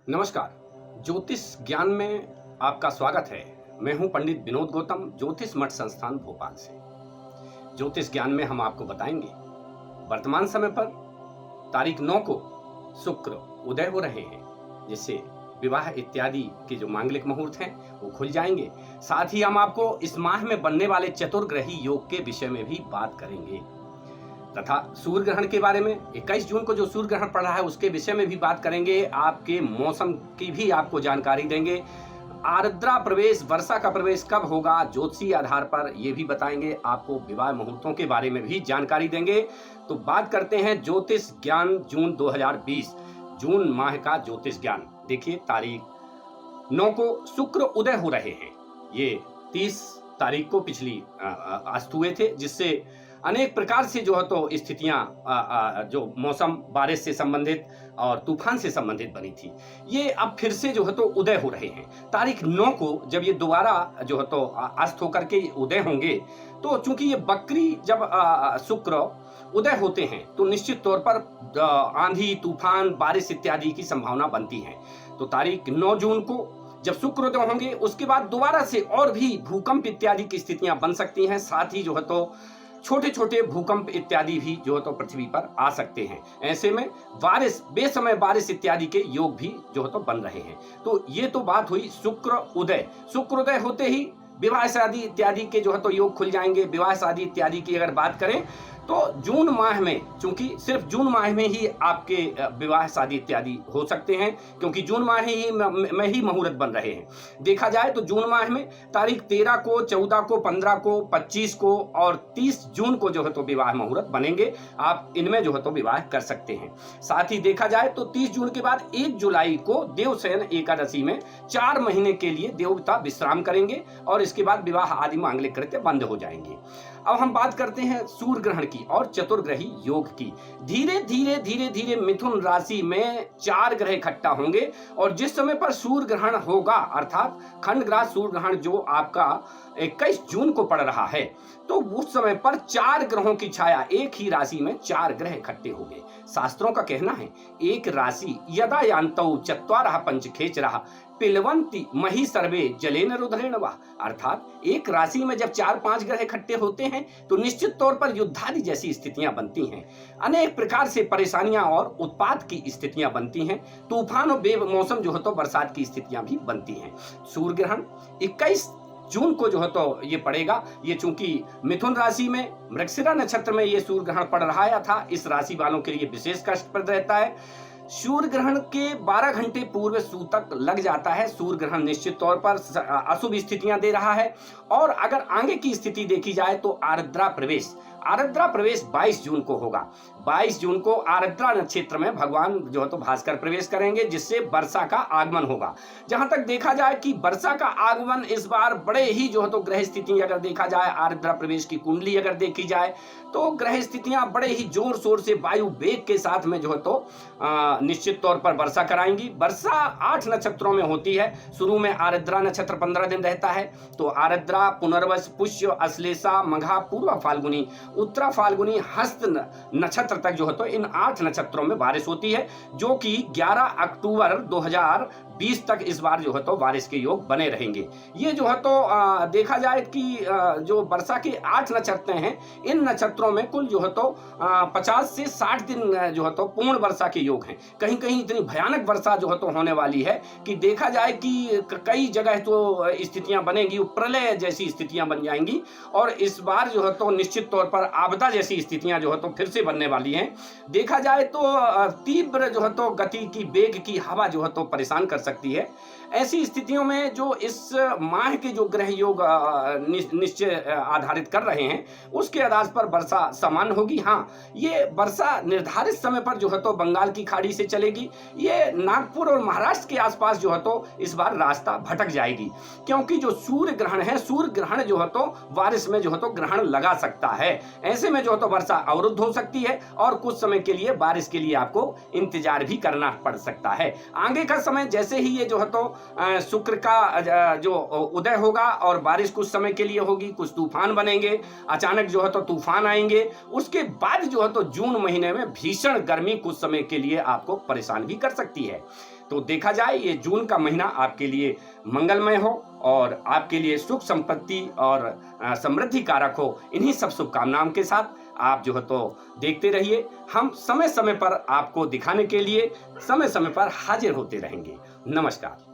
नमस्कार। ज्योतिष ज्ञान में आपका स्वागत है। मैं हूं पंडित विनोद गौतम, ज्योतिष मठ संस्थान भोपाल से। ज्योतिष ज्ञान में हम आपको बताएंगे वर्तमान समय पर तारीख 9 को शुक्र उदय हो रहे हैं, जिससे विवाह इत्यादि के जो मांगलिक मुहूर्त हैं वो खुल जाएंगे। साथ ही हम आपको इस माह में बनने वाले चतुर्ग्रही योग के विषय में भी बात करेंगे तथा सूर्य ग्रहण के बारे में 21 जून को जो सूर्य ग्रहण पड़ रहा है उसके विषय में भी बात करेंगे। आपके मौसम की भी आपको जानकारी देंगे। आर्द्रा प्रवेश, वर्षा का प्रवेश कब होगा ज्योतिषीय आधार पर, ये भी बताएंगे। आपको विवाह मुहूर्तों के बारे में भी जानकारी देंगे। तो बात करते हैं ज्योतिष ज्ञान जून 2020, जून माह का ज्योतिष ज्ञान। देखिए, तारीख 9 को शुक्र उदय हो रहे हैं। ये 30 तारीख को पिछली अस्त हुए थे, जिससे अनेक प्रकार से जो है तो स्थितियां जो मौसम, बारिश से संबंधित और तूफान से संबंधित बनी थी, ये अब फिर से जो है तो उदय हो रहे हैं। तारीख 9 को जब ये दोबारा जो है तो अस्त होकर के उदय होंगे, तो चूंकि ये बकरी जब शुक्र उदय होते हैं तो निश्चित तौर पर आंधी, तूफान, बारिश इत्यादि की संभावना बनती है। तो तारीख 9 जून को जब शुक्र उदय होंगे, उसके बाद दोबारा से और भी भूकंप इत्यादि की स्थितियां बन सकती हैं। साथ ही जो है तो छोटे छोटे भूकंप इत्यादि भी जो है तो पृथ्वी पर आ सकते हैं। ऐसे में बारिश, बेसमय बारिश इत्यादि के योग भी जो है तो बन रहे हैं। तो ये तो बात हुई शुक्र उदय। शुक्र उदय होते ही विवाह शादी इत्यादि के जो है तो योग खुल जाएंगे। विवाह शादी इत्यादि की अगर बात करें तो जून माह में, चूंकि सिर्फ जून माह में ही आपके विवाह शादी इत्यादि हो सकते हैं, क्योंकि जून माह में ही मुहूर्त बन रहे हैं। देखा जाए तो जून माह में तारीख 13 को, 14 को, 15 को, 25 को और 30 जून को जो है तो विवाह मुहूर्त बनेंगे। आप इनमें जो है तो विवाह कर सकते हैं। साथ ही देखा जाए तो 30 जून के बाद 1 जुलाई को देवशयन एकादशी में 4 महीने के लिए देवता विश्राम करेंगे और इसके बाद विवाह आदि मांगलिक कृत्य बंद हो जाएंगे। अब हम बात करते हैं सूर्य ग्रहण की और चतुर्ग्रही योग की। धीरे धीरे मिथुन राशि में 4 ग्रह इकट्ठा होंगे और जिस समय पर सूर्य ग्रहण होगा, अर्थात खंडग्रास सूर्य ग्रहण जो आपका 21 जून को पड़ रहा है, तो उस समय पर 4 ग्रहों की छाया, एक ही राशि में 4 ग्रह इकट्ठे होंगे। शास्त्रों का कहना है, एक राशि यदा यान्तौ चत्वारः पंचखेचरः पिलवंती मही सर्वे जलेन रुद्रेण वाह। अर्थात एक राशि में जब 4-5 ग्रह इकट्ठे होते हैं तो निश्चित तौर पर युद्धादि जैसी स्थितियां बनती हैं। अनेक प्रकार से परेशानियां और उत्पात की स्थितियां बनती हैं। तूफान और बेमौसम जो है तो बरसात की स्थितियां भी बनती हैं। सूर्य ग्रहण 21 जून को जो है तो ये पड़ेगा। ये चूंकि मिथुन राशि में मृगशिरा नक्षत्र में ये सूर्य ग्रहण पड़ रहा है, था इस राशि वालों के लिए विशेष कष्टप्रद रहता है। सूर्य ग्रहण के 12 घंटे पूर्व सूतक लग जाता है। सूर्य ग्रहण निश्चित तौर पर अशुभ स्थितियां दे रहा है। और अगर आगे की स्थिति देखी जाए तो आर्द्रा प्रवेश 22 जून को होगा। 22 जून को आर्द्रा नक्षत्र में भगवान जो है तो भास्कर प्रवेश करेंगे, जिससे वर्षा का आगमन होगा। जहां तक देखा जाए कि वर्षा का आगमन इस बार बड़े ही जो है तो ग्रह स्थिति अगर देखा जाए, आर्द्रा प्रवेश की कुंडली अगर देखी जाए तो ग्रह स्थितियां बड़े ही जोर शोर से वायु वेग के साथ में जो है तो निश्चित तौर पर वर्षा कराएंगी। वर्षा 8 नक्षत्रों में होती है। शुरू में आर्द्रा नक्षत्र 15 दिन रहता है, तो आर्द्रा, पुनर्वस, पुष्य, अश्लेषा, मघा, पूर्वा फाल्गुनी, उत्तरा फाल्गुनी, हस्त नक्षत्र तक जो है तो इन 8 नक्षत्रों में बारिश होती है, जो कि 11 अक्टूबर 2020 तक इस बार जो है तो बारिश के योग बने रहेंगे। ये जो है तो देखा जाए कि जो वर्षा के 8 नक्षत्र हैं, इन नक्षत्रों में कुल जो है तो 50 से 60 दिन जो है तो पूर्ण वर्षा के योग हैं। कहीं कहीं इतनी भयानक वर्षा जो है तो होने वाली है कि देखा जाए कि कई जगह तो स्थितियां बनेंगी, प्रलय जैसी स्थितियां बन जाएंगी। और इस बार जो है तो निश्चित तौर पर आपदा जैसी स्थितियां जो है तो फिर से बनने वाली हैं। देखा जाए तो तीव्र जो है तो गति की, वेग की हवा जो है तो परेशान कर सकती है। ऐसी स्थितियों में जो इस माह के जो ग्रह योग निश्चय आधारित कर रहे हैं, उसके आधार पर वर्षा सामान्य होगी। हाँ, ये वर्षा निर्धारित समय पर जो है तो बंगाल की खाड़ी से चलेगी। ये नागपुर और महाराष्ट्र के आसपास जो है तो इस बार रास्ता भटक जाएगी, क्योंकि जो सूर्य ग्रहण है, सूर्य ग्रहण जो है तो बारिश में जो है तो ग्रहण लगा सकता है। ऐसे में जो है तो वर्षा अवरुद्ध हो सकती है और कुछ समय के लिए बारिश के लिए आपको इंतजार भी करना पड़ सकता है। आगे का समय जैसे ही ये जो है तो शुक्र का जो उदय होगा और बारिश कुछ समय के लिए होगी, कुछ तूफान बनेंगे, अचानक जो है तो तूफान आएंगे। उसके बाद जो है तो जून महीने में भीषण गर्मी कुछ समय के लिए आपको परेशान भी कर सकती है। तो तो देखा जाए ये जून का महीना आपके लिए मंगलमय हो और आपके लिए सुख संपत्ति और समृद्धि कारक हो। इन्हीं सब शुभकामनाओं के साथ आप जो है तो देखते रहिए। हम समय समय पर आपको दिखाने के लिए समय समय पर हाजिर होते रहेंगे। नमस्कार।